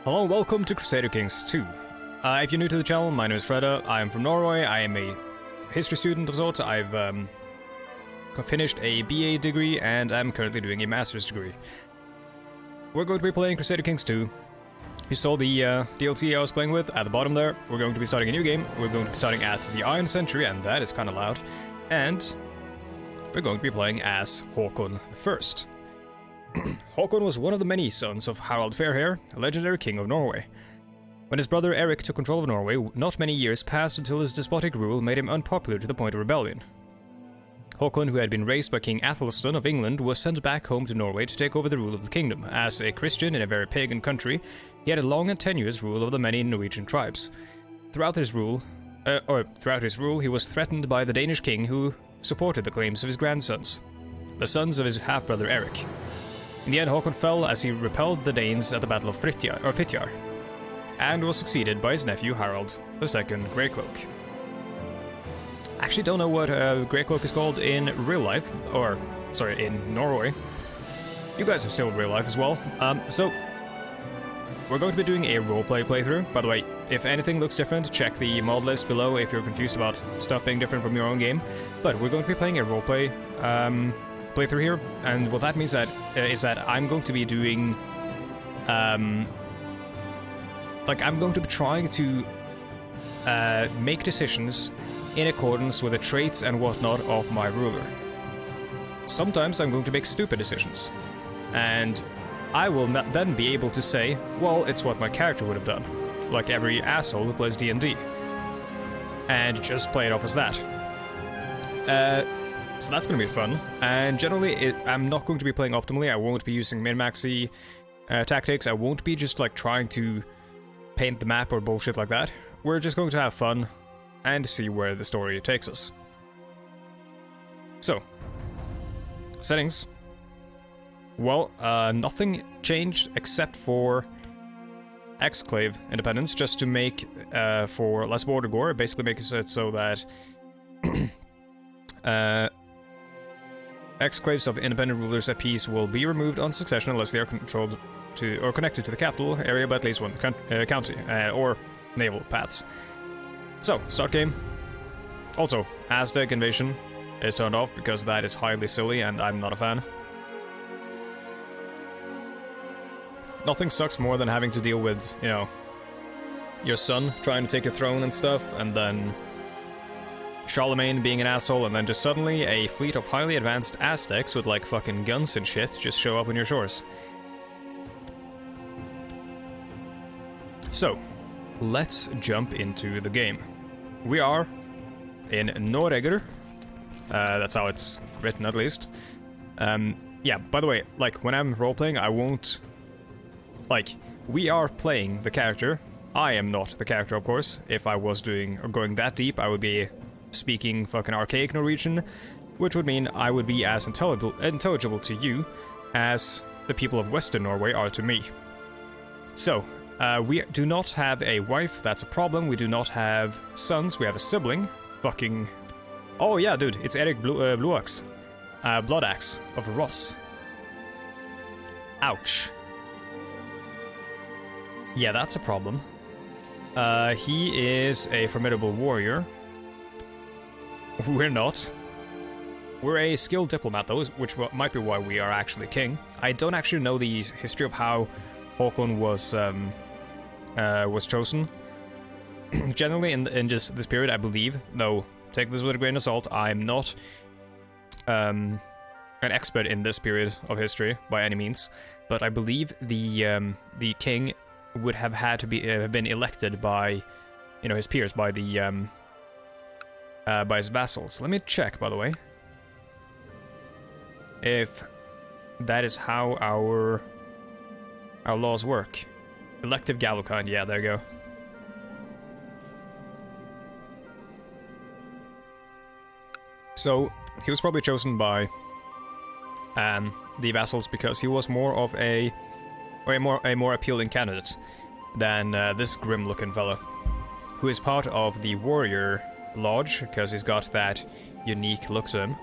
Hello and welcome to Crusader Kings 2. If you're new to the channel, my name is Fredda, I am from Norway, I am a history student of sorts. I've finished a BA degree and I'm currently doing a master's degree. We're going to be playing Crusader Kings 2. You saw the DLC I was playing with at the bottom there. We're going to be starting a new game. We're going to be starting at the Iron Century, and that is kind of loud. And we're going to be playing as Hakon I. Hakon was one of the many sons of Harald Fairhair, a legendary king of Norway. When his brother Eric took control of Norway, not many years passed until his despotic rule made him unpopular to the point of rebellion. Hakon, who had been raised by King Athelstan of England, was sent back home to Norway to take over the rule of the kingdom. As a Christian in a very pagan country, he had a long and tenuous rule of the many Norwegian tribes. Throughout his rule, he was threatened by the Danish king, who supported the claims of his grandsons, the sons of his half-brother Eric. In the end, Hakon fell as he repelled the Danes at the Battle of Fitjar, and was succeeded by his nephew Harald II Greycloak. I actually don't know what Greycloak is called in real life, or, sorry, in Norway. You guys are still in real life as well. So, we're going to be doing a roleplay playthrough. By the way, if anything looks different, check the mod list below if you're confused about stuff being different from your own game. But we're going to be playing a roleplay playthrough here, and what that means is that I'm going to be doing, I'm going to be trying to make decisions in accordance with the traits and whatnot of my ruler. Sometimes I'm going to make stupid decisions, and I will then be able to say, well, it's what my character would have done, like every asshole who plays D&D, and just play it off as that. So that's going to be fun, and generally I'm not going to be playing optimally. I won't be using min-maxy tactics. I won't be just like trying to paint the map or bullshit like that. We're just going to have fun and see where the story takes us. So, settings. Well, nothing changed except for exclave independence, just to make for less border gore. It basically makes it so that exclaves of independent rulers at peace will be removed on succession unless they are controlled to or connected to the capital area by at least one county or naval paths. So, start game. Also, Aztec invasion is turned off because that is highly silly and I'm not a fan. Nothing sucks more than having to deal with, you know, your son trying to take your throne and stuff, and then Charlemagne being an asshole, and then just suddenly a fleet of highly advanced Aztecs with like fucking guns and shit just show up on your shores. So, let's jump into the game. We are in Noregr. That's how it's written, at least. Yeah, by the way, like, when I'm role-playing, I won't... Like, we are playing the character. I am not the character, of course. If I was doing or going that deep, I would be speaking fucking archaic Norwegian, which would mean I would be as intelligible to you as the people of Western Norway are to me. So, we do not have a wife, that's a problem. We do not have sons, we have a sibling. Fucking... Oh yeah, dude, it's Erik Bloodaxe. Bloodaxe of Roos. Ouch. Yeah, that's a problem. He is a formidable warrior. We're not. We're a skilled diplomat, though, which might be why we are actually king. I don't actually know the history of how Hakon was chosen. Generally, in just this period, I believe, though, take this with a grain of salt, I'm not an expert in this period of history by any means, but I believe the king would have had to be been elected by, you know, his peers, by the by his vassals. Let me check, by the way, if that is how our laws work. Elective Gallokind, yeah, there you go. So, he was probably chosen by the vassals because he was more of a more appealing candidate than this grim-looking fella, who is part of the warrior lodge because he's got that unique look to him.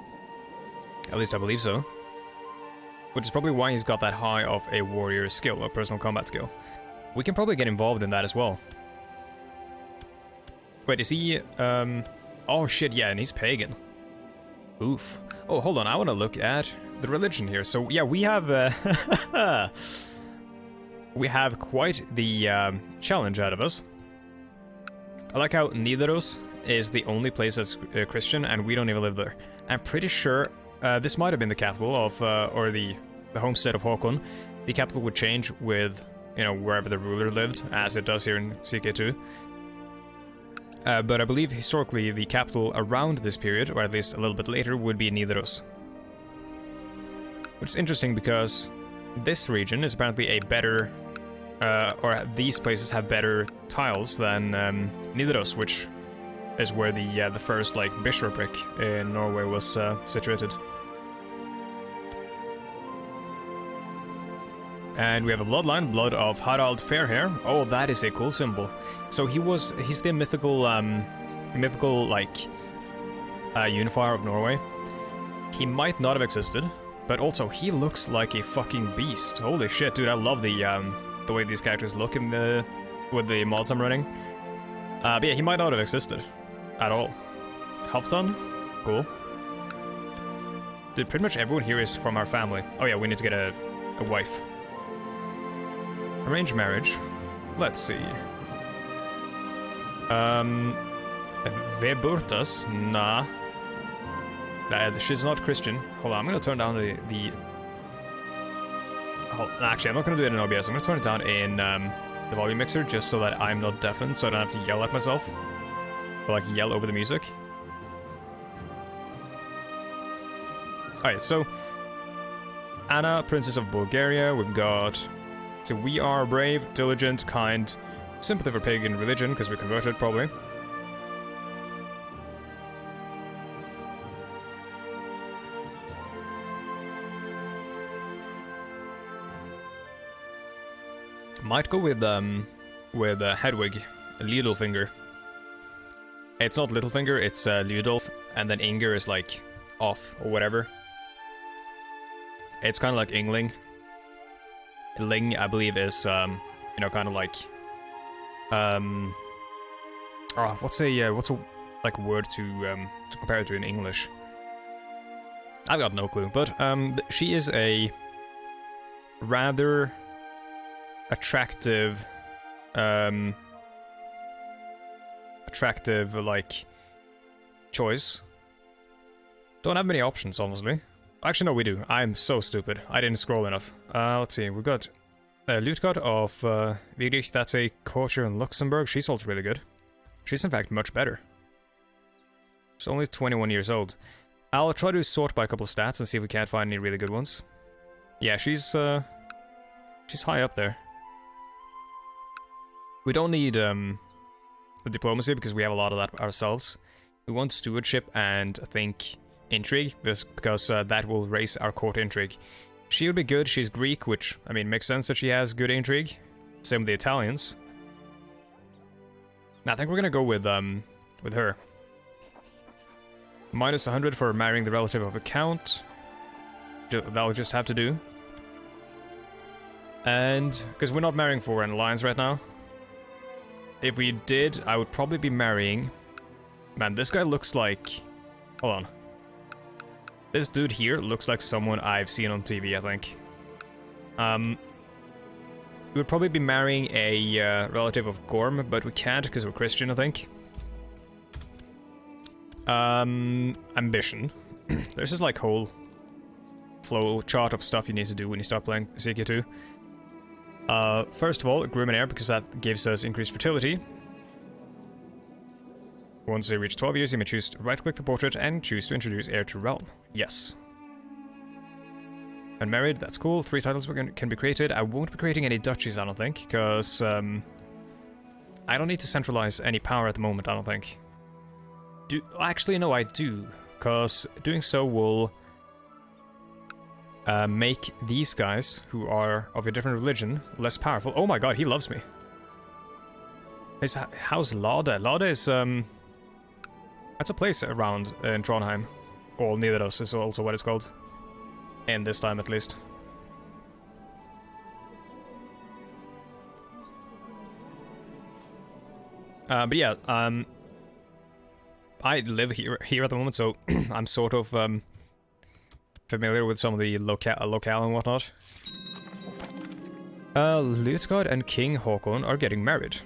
At least I believe so. Which is probably why he's got that high of a warrior skill, or personal combat skill. We can probably get involved in that as well. Wait, is he, oh shit, yeah, and he's pagan. Oof. Oh, hold on, I want to look at the religion here. So, yeah, we have, we have quite the, challenge out of us. I like how Nidaros is the only place that's Christian, and we don't even live there. I'm pretty sure, this might have been the capital of, or the homestead of Hakon. The capital would change with, you know, wherever the ruler lived, as it does here in CK2. But I believe historically the capital around this period, or at least a little bit later, would be Nidaros. Which is interesting because this region is apparently a better, or these places have better tiles than Nidaros, which is where the first like bishopric in Norway was situated. And we have a bloodline, blood of Harald Fairhair. Oh, that is a cool symbol. So he's the mythical, like, unifier of Norway. He might not have existed, but also he looks like a fucking beast. Holy shit, dude! I love the way these characters look in with the mods I'm running. But yeah, he might not have existed at all. Halfdan, cool. Dude, pretty much everyone here is from our family. Oh yeah, we need to get a wife. Arranged marriage. Let's see. Veburtas? Nah. She's not Christian. Hold on, I'm gonna turn down the... Actually, I'm not gonna do it in OBS. I'm gonna turn it down in the volume mixer just so that I'm not deafened, so I don't have to yell at myself. Or like yell over the music. Alright, so... Anna, Princess of Bulgaria. We've got... So we are brave, diligent, kind, sympathy for pagan religion, because we're converted, probably. Might go with Hedwig, Littlefinger. It's not Littlefinger, it's Ludolf, and then Inger is like off, or whatever. It's kind of like Yngling. Ling, I believe, is, you know, kind of like, oh, what's a like word to compare it to in English? I've got no clue, but, she is a rather attractive, like, choice. Don't have many options, honestly. Actually, no, we do. I'm so stupid. I didn't scroll enough. Let's see. We've got Lutgard of Vigdis. That's a courtier in Luxembourg. She's also really good. She's, in fact, much better. She's only 21 years old. I'll try to sort by a couple of stats and see if we can't find any really good ones. Yeah, she's high up there. We don't need the diplomacy because we have a lot of that ourselves. We want stewardship and, I think, intrigue, because that will raise our court intrigue. She would be good. She's Greek, which, I mean, makes sense that she has good intrigue. Same with the Italians. I think we're gonna go with her. Minus 100 for marrying the relative of a count. That'll just have to do. And, because we're not marrying for an alliance right now. If we did, I would probably be marrying... Man, this guy looks like... Hold on. This dude here looks like someone I've seen on TV, I think. We would probably be marrying a relative of Gorm, but we can't because we're Christian, I think. Ambition. There's this like whole flow chart of stuff you need to do when you start playing CK2. First of all, groom an heir because that gives us increased fertility. Once they reach 12 years, you may choose to right-click the portrait and choose to introduce heir to realm. Yes. Unmarried, that's cool. 3 titles can be created. I won't be creating any duchies, I don't think, because I don't need to centralize any power at the moment, I don't think. Actually, no, I do, because doing so will make these guys, who are of a different religion, less powerful. Oh my god, he loves me. How's Lade? Lade is, that's a place around in Trondheim. Or Nidaros is also what it's called. In this time, at least. But yeah, I live here at the moment, so I'm sort of familiar with some of the locale and whatnot. Luthgard and King Hakon are getting married.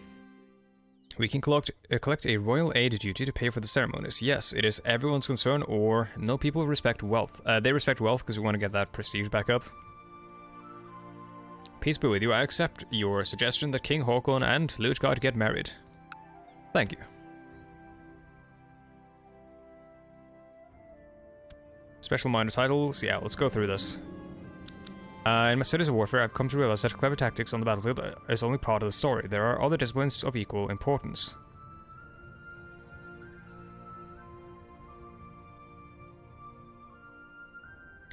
We can collect a royal aid duty to pay for the ceremonies. Yes, it is everyone's concern, or no, people respect wealth. They respect wealth because we want to get that prestige back up. Peace be with you. I accept your suggestion that King Hakon and Luthgard get married. Thank you. Special minor titles. Yeah, let's go through this. In my studies of warfare, I've come to realize that clever tactics on the battlefield is only part of the story. There are other disciplines of equal importance.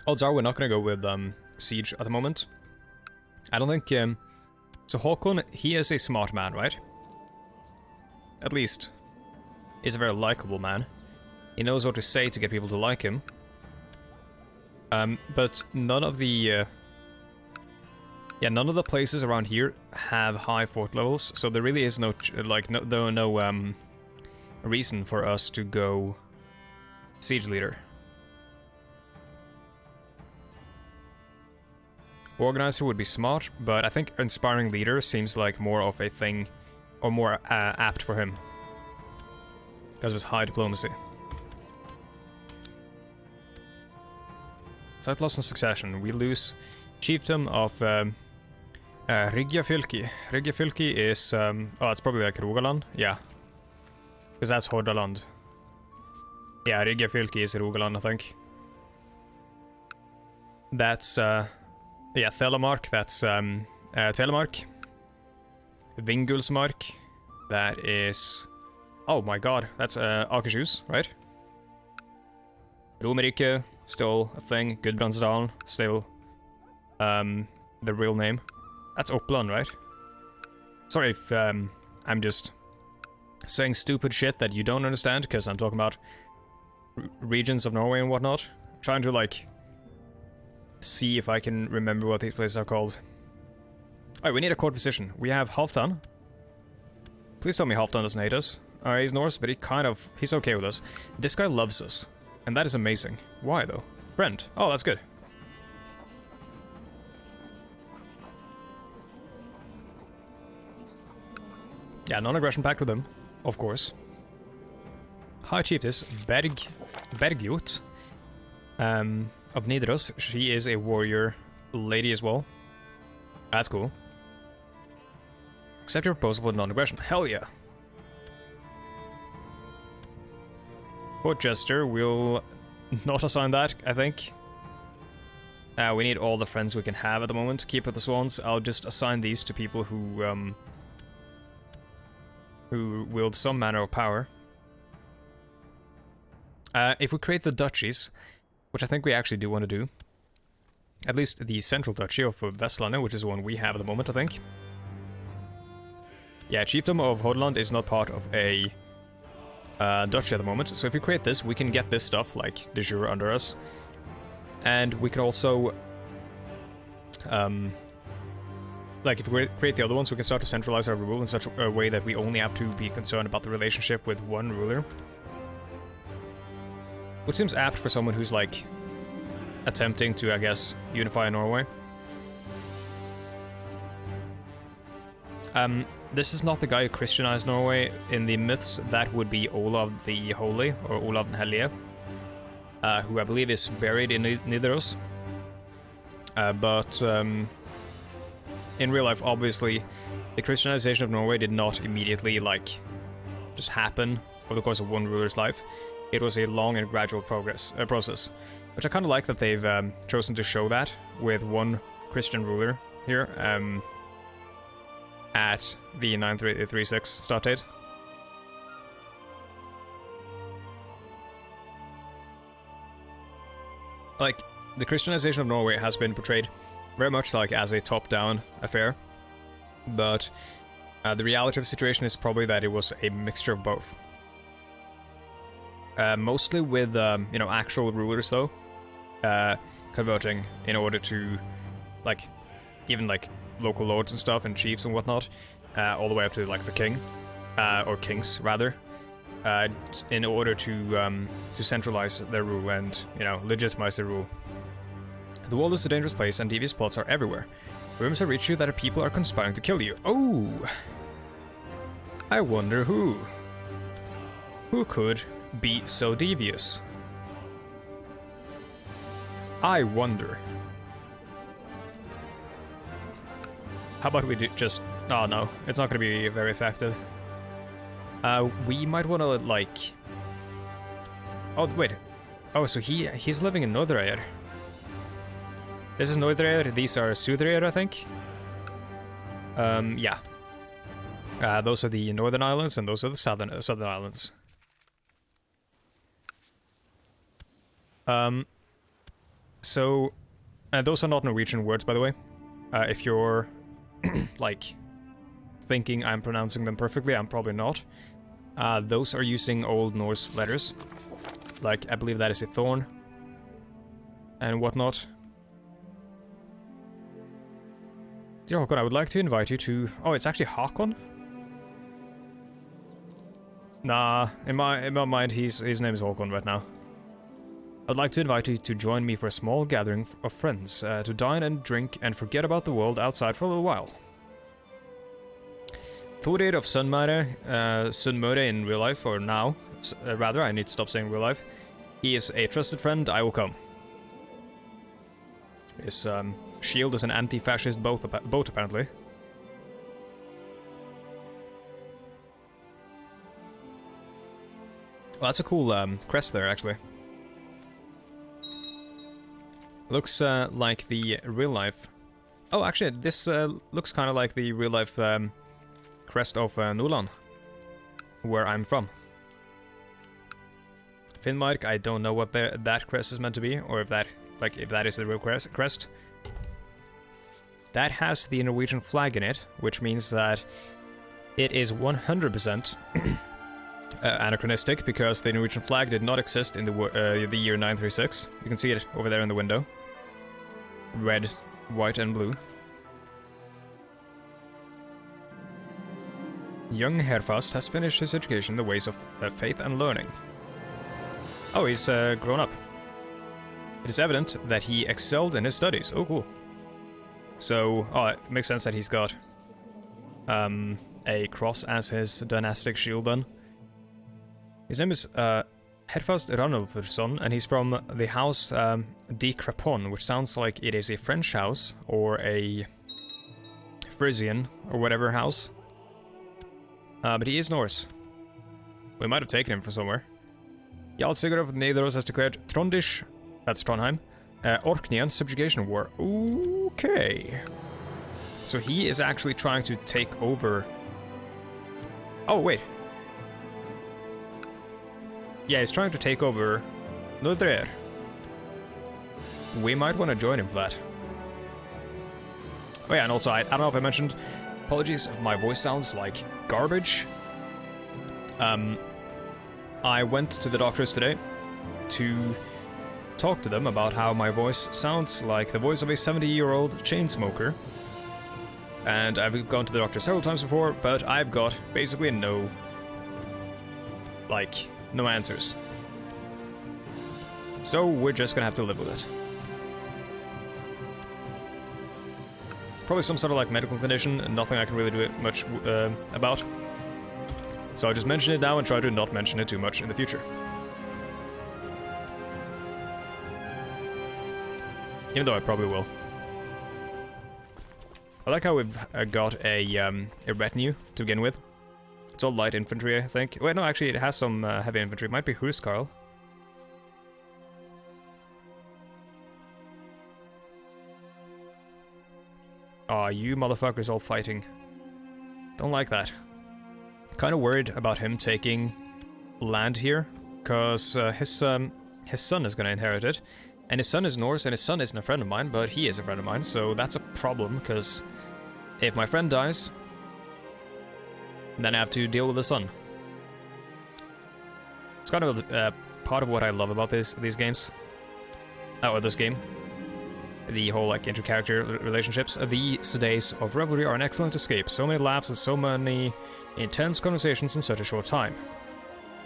Odds are we're not going to go with Siege at the moment. I don't think... so Hakon, he is a smart man, right? At least, he's a very likable man. He knows what to say to get people to like him. But none of the... none of the places around here have high fort levels, so there really is no reason for us to go siege leader. Organizer would be smart, but I think inspiring leader seems like more of a thing, or more apt for him, because of his high diplomacy. Title loss in succession. We lose chiefdom of Rygjafylki. Rygjafylki is oh, it's probably like Rogaland. Yeah, because that's Hordaland. Yeah, Rygjafylki is Rogaland, I think. That's yeah, Telemark. That's Telemark. Vingulsmark. That is... oh my god, that's Akershus, right? Romerike, still a thing. Gudbrandsdalen, still the real name. That's Uppland, right? Sorry if I'm just saying stupid shit that you don't understand, because I'm talking about regions of Norway and whatnot. I'm trying to, like, see if I can remember what these places are called. Alright, we need a court physician. We have Halfdan. Please tell me Halfdan doesn't hate us. Alright, he's Norse, but he's okay with us. This guy loves us. And that is amazing. Why, though? Friend. Oh, that's good. Yeah, non-aggression pact with him. Of course. High Chiefess, Bergjot. Of Nidaros. She is a warrior lady as well. That's cool. Accept your proposal for non-aggression. Hell yeah. Court Jester, we'll not assign that, I think. We need all the friends we can have at the moment. Keep with the Swans. I'll just assign these to people who wield some manner of power. If we create the duchies, which I think we actually do want to do, at least the central duchy of Vestlandet, which is the one we have at the moment, I think. Yeah, Chiefdom of Hordaland is not part of a duchy at the moment, so if we create this, we can get this stuff, like de jure, under us. And we can also... like, if we create the other ones, we can start to centralize our rule in such a way that we only have to be concerned about the relationship with one ruler. Which seems apt for someone who's, like, attempting to, I guess, unify Norway. This is not the guy who Christianized Norway. In the myths, that would be Olav the Holy, or Olav den Hellige, who I believe is buried in Nidaros. But in real life, obviously, the Christianization of Norway did not immediately, like, just happen over the course of one ruler's life. It was a long and gradual process, which I kind of like that they've chosen to show that with one Christian ruler here at the 936 start date. Like, the Christianization of Norway has been portrayed very much like as a top-down affair, but the reality of the situation is probably that it was a mixture of both. Mostly with, you know, actual rulers, though, converting in order to, like, even, like, local lords and stuff, and chiefs and whatnot, all the way up to, like, the king. or kings rather, in order to centralize their rule and, you know, legitimize their rule. The world is a dangerous place and devious plots are everywhere. Rumors have reached you that people are conspiring to kill you. Oh! I wonder who? Who could be so devious? I wonder. How about we do just... Oh no, it's not gonna be very effective. We might wanna, like... Oh, wait. Oh, so he's living in Noregr. This is Noregr, these are Sudreir, I think. Yeah. Those are the northern islands, and those are the southern islands. So, those are not Norwegian words, by the way. If you're, like, thinking I'm pronouncing them perfectly, I'm probably not. Those are using Old Norse letters. Like, I believe that is a thorn. And whatnot. Dear Hakon, I would like to invite you to... Oh, it's actually Hakon? Nah, in my mind, his name is Hakon right now. I'd like to invite you to join me for a small gathering of friends, to dine and drink and forget about the world outside for a little while. Thorir of Sunnmøre in real life, or now, rather, I need to stop saying real life. He is a trusted friend, I will come. His shield is an anti-fascist boat, apparently. Well, that's a cool crest there, actually. Looks like the real life... Oh, actually, this looks kind of like the real life crest of Nordland, where I'm from. Finnmark, I don't know what that crest is meant to be, or if that is the real crest. That has the Norwegian flag in it, which means that it is 100% anachronistic, because the Norwegian flag did not exist in the year 936. You can see it over there in the window. Red, white, and blue. Young Herfast has finished his education in the ways of faith and learning. Oh, he's grown up. It is evident that he excelled in his studies. Oh, cool. So, oh, it makes sense that he's got a cross as his dynastic shield then. His name is Herfast Ranulfsson, and he's from the house de Crepon, which sounds like it is a French house, or a Frisian, or whatever house. But he is Norse. We might have taken him from somewhere. Jarl Sigurd of Nidaros has declared Trondish, that's Trondheim, Orkneyan subjugation war. Okay. So he is actually trying to take over... Oh, wait. Yeah, he's trying to take over Noregr. We might want to join him for that. Oh yeah, and also, I don't know if I mentioned, apologies if my voice sounds like garbage. I went to the doctors today to talk to them about how my voice sounds like the voice of a 70-year-old chain smoker. And I've gone to the doctor several times before, but I've got basically no answers. So we're just gonna have to live with it. Probably some sort of medical condition, and nothing I can really do much about. So I'll just mention it now and try to not mention it too much in the future. Even though I probably will. I like how we've got a retinue to begin with. It's all light infantry, I think. Wait, no, actually, it has some heavy infantry. It might be Huskarl. Aw, you motherfuckers all fighting. Don't like that. Kind of worried about him taking land here, because his son is going to inherit it. And his son is Norse, and his son isn't a friend of mine, but he is a friend of mine, so that's a problem, because if my friend dies, then I have to deal with the son. It's kind of part of what I love about these games. Or this game. the whole like inter-character relationships. These days of revelry are an excellent escape. So many laughs and so many intense conversations in such a short time.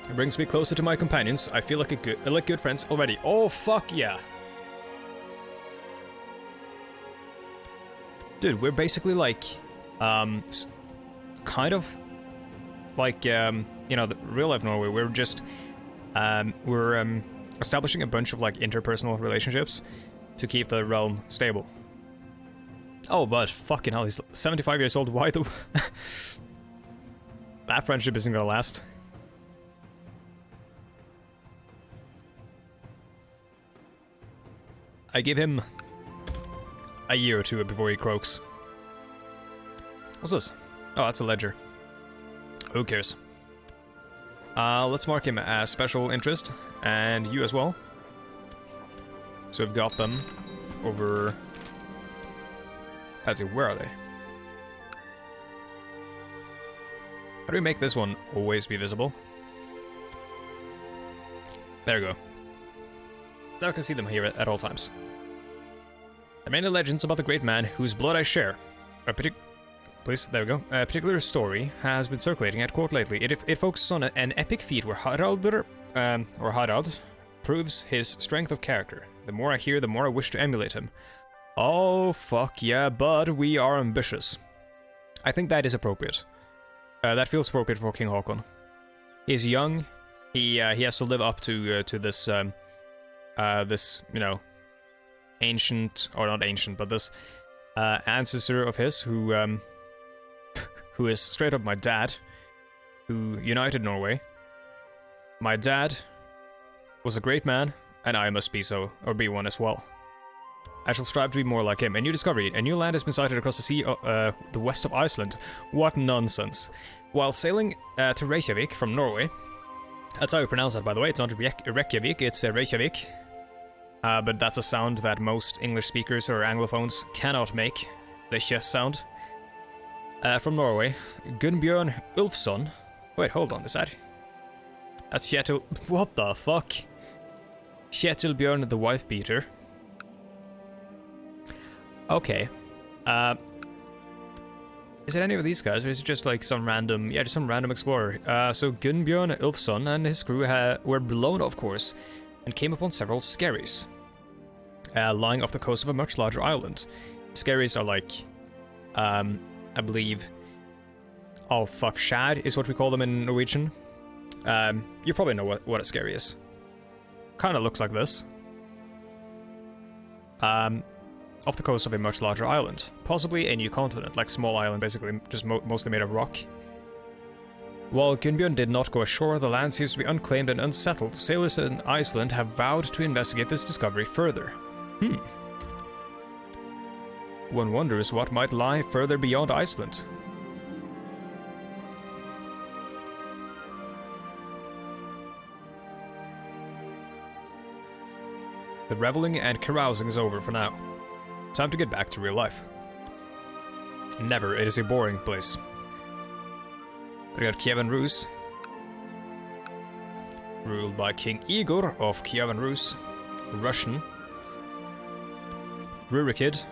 It brings me closer to my companions. I feel like good friends already. Oh fuck yeah. Dude, we're basically like, kind of like, you know, the real life Norway. We're just, we're establishing a bunch of like interpersonal relationships to keep the realm stable. Oh, but fucking hell, he's 75 years old. Why the... That friendship isn't gonna last. I give him a year or two before he croaks. What's this? Oh, that's a ledger. Who cares? Let's mark him as special interest, and you as well. So we've got them over... Let's see, where are they? How do we make this one always be visible? There we go. Now I can see them here at all times. There are many legends about the great man whose blood I share. Please, there we go. A particular story has been circulating at court lately. It focuses on an epic feat where Harald proves his strength of character. The more I hear, the more I wish to emulate him. Oh, fuck yeah, bud, we are ambitious. I think that is appropriate. That feels appropriate for King Hakon. He's young. He has to live up to this, this, you know, ancient, or not ancient, but this ancestor of his who is straight up my dad, who united Norway. My dad was a great man, and I must be so, or be one as well. I shall strive to be more like him. A new discovery. A new land has been sighted across the sea, the west of Iceland. What nonsense. While sailing to Reykjavik from Norway, that's how you pronounce that, by the way. It's not Reykjavik, it's Reykjavik. But that's a sound that most English speakers or Anglophones cannot make. The sh sound. From Norway, Gunnbjørn Ulfsson. Wait, hold on, is that... That's Kjetil... What the fuck? Kjetil Bjørn the wife beater. Okay. Is it any of these guys, or is it just like some random... Yeah, just some random explorer. So Gunnbjørn Ulfsson and his crew were blown off course and came upon several skerries. Lying off the coast of a much larger island. Skerries are like... I believe... Oh, fuck, shad is what we call them in Norwegian. You probably know what a skerry is. Kinda looks like this. Off the coast of a much larger island. Possibly a new continent, like small island, basically, just mostly made of rock. While Gunnbjørn did not go ashore, the land seems to be unclaimed and unsettled. Sailors in Iceland have vowed to investigate this discovery further. One wonders what might lie further beyond Iceland. The reveling and carousing is over for now. Time to get back to real life. Never, it is a boring place. We got Kiev and Roos. Ruled by King Igor of Kiev and Roos. Russian. Rurikid.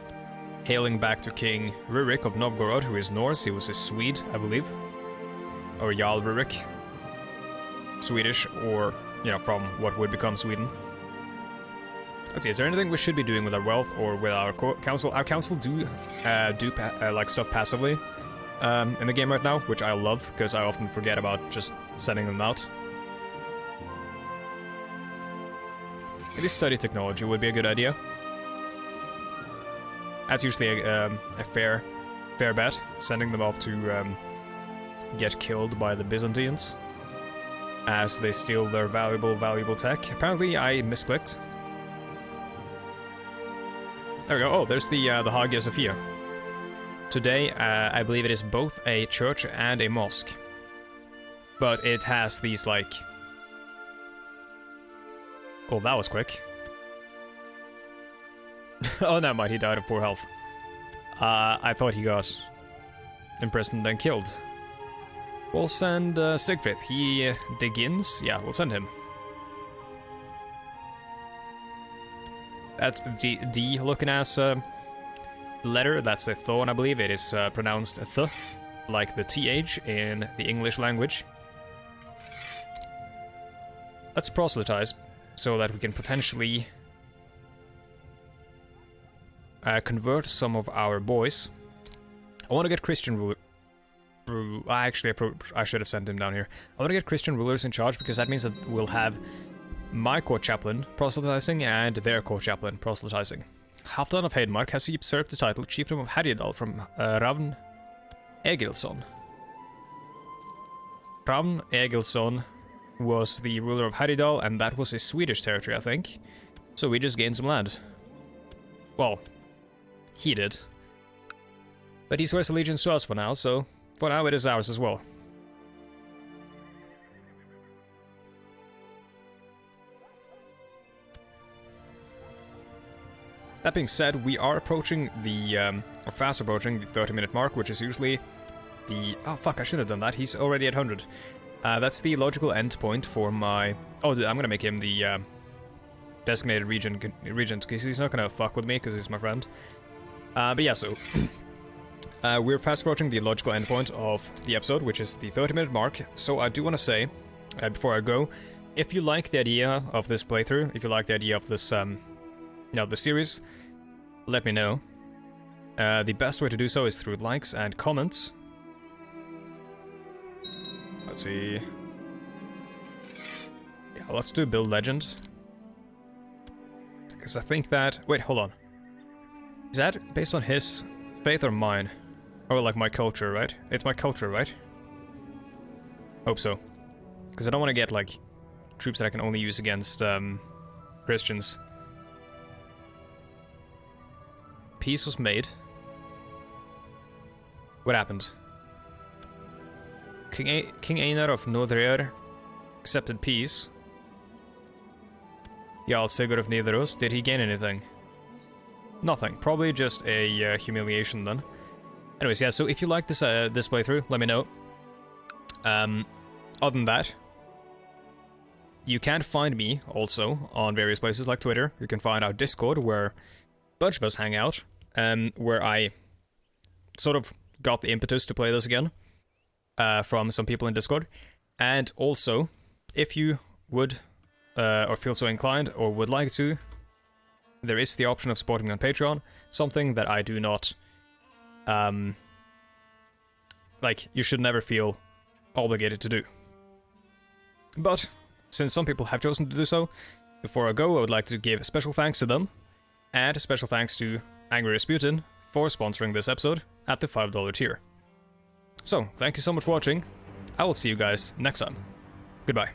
Hailing back to King Rurik of Novgorod, who is Norse. He was a Swede, I believe. Or Jarl Rurik. Swedish, or, you know, from what would become Sweden. Let's see, is there anything we should be doing with our wealth or with our council? Our council do like stuff passively in the game right now, which I love, because I often forget about just sending them out. Maybe study technology would be a good idea. That's usually a fair bet, sending them off to get killed by the Byzantines as they steal their valuable tech. Apparently I misclicked. There we go. Oh, there's the Hagia Sophia. Today, I believe it is both a church and a mosque. But it has these, like... Oh, that was quick. Oh, never mind, he died of poor health. I thought he got imprisoned and killed. We'll send Sigfrid. He begins. Yeah, we'll send him. at the D looking ass letter. That's a thorn, I believe. It is pronounced th, like the TH in the English language. Let's proselytize so that we can potentially convert some of our boys. I want to get Christian ruler. I should have sent him down here. I want to get Christian rulers in charge because that means that we'll have my court chaplain proselytizing and their court chaplain proselytizing. Halfdan of Hedmark has usurped the title Chieftain of Härjedal from Ravn Egilson. Ravn Egilson was the ruler of Härjedal, and that was a Swedish territory, I think. So we just gained some land. Well, he did. But he swears allegiance to us for now, so for now it is ours as well. That being said, we are approaching the, or fast approaching the 30-minute mark, which is usually the... Oh, fuck, I should have done that. He's already at 100. That's the logical end point for my... Oh, I'm gonna make him the designated regent, because he's not gonna fuck with me, because he's my friend. But yeah, so... we're fast approaching the logical end point of the episode, which is the 30-minute mark. So I do want to say, before I go, if you like the idea of this playthrough, if you like the idea of this, the series, let me know. The best way to do so is through likes and comments. Let's see. Yeah, let's do build legend. Because I think that... Wait, hold on. Is that based on his faith or mine? Or like my culture, right? It's my culture, right? Hope so. Because I don't want to get, like, troops that I can only use against, Christians. Peace was made. What happened? King Einar of Noregr accepted peace. Jarl Sigurd of Nidaros, did he gain anything? Nothing. Probably just a humiliation then. Anyways, yeah, so if you like this this playthrough, let me know. Other than that, you can find me also on various places like Twitter. You can find our Discord, where a bunch of us hang out, where I sort of got the impetus to play this again from some people in Discord. And also, if you would, or feel so inclined, or would like to, there is the option of supporting me on Patreon, something that I do not... like, you should never feel obligated to do. But, since some people have chosen to do so, before I go, I would like to give special thanks to them, and special thanks to Angry Rasputin for sponsoring this episode at the $5 tier. So, thank you so much for watching. I will see you guys next time. Goodbye.